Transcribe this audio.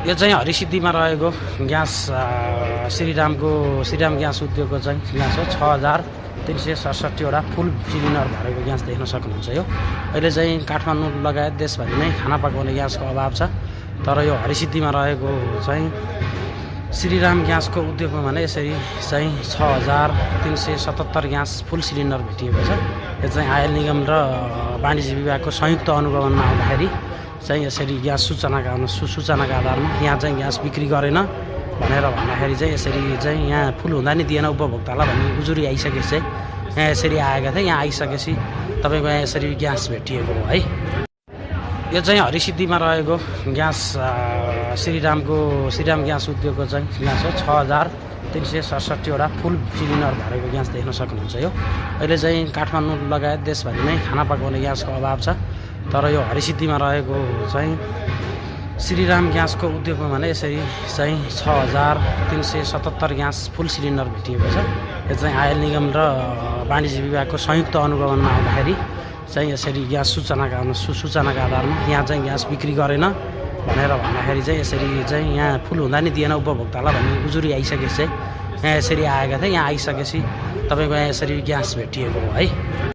यो चाहिँ हरिसिद्धिमा रहेको ग्यास श्रीराम ग्यास उद्योगको चाहिँ ग्यास हो। 6367वटा फुल सिलिन्डर भरेको ग्यास देख्न सक्नुहुन्छ। यो अहिले चाहिँ काठमाडौँ लगायत देशभरि नै खाना पकाउने ग्यासको अभाव छ। तर यो हरिसिद्धिमा रहेको चाहिँ श्रीराम ग्यासको उद्योगमा भने यसरी चाहिँ 6377 ग्यास फुल सिलिन्डर भेटिएको छ। यो चाहिँ आयल निगम र वाणिज्य विभागको संयुक्त अनुगमनमा आउँदाखेरि चाहिँ यसरी ग्यास सूचनाका आधारमा यहाँ चाहिँ ग्यास बिक्री गरेन भनेर भन्दाखेरि चाहिँ यसरी चाहिँ यहाँ फुल हुँदा नि दिएन उपभोक्तालाई भन्ने उजुरी आइसकेपछि चाहिँ यहाँ यसरी आएका थिए। यहाँ आइसकेपछि तपाईँको यहाँ यसरी ग्यास भेटिएको हो है। यो चाहिँ हरिसिद्धिमा रहेको ग्यास श्रीराम ग्यास उद्योगको चाहिँ ग्यास हो। 6367वटा फुल सिलिन्डर भरेको ग्यास देख्न सक्नुहुन्छ। यो अहिले चाहिँ काठमाडौँ लगायत देशभरि नै खाना पकाउने ग्यासको अभाव छ। तर यो हरिसिद्धिमा रहेको चाहिँ श्रीराम ग्यासको उद्योगमा भने यसरी चाहिँ 6377 ग्यास फुल सिलिन्डर भेटिएको छ। यो चाहिँ आयल निगम र वाणिज्य विभागको संयुक्त अनुगमनमा आउँदाखेरि चाहिँ यसरी ग्यास सूचनाका आधारमा यहाँ चाहिँ ग्यास बिक्री गरेन भनेर भन्दाखेरि चाहिँ यसरी चाहिँ यहाँ फुल हुँदा नि दिएन उपभोक्तालाई भन्ने उजुरी आइसकेपछि चाहिँ यहाँ यसरी आएका थिए। यहाँ आइसकेपछि तपाईँको यहाँ यसरी ग्यास भेटिएको हो है।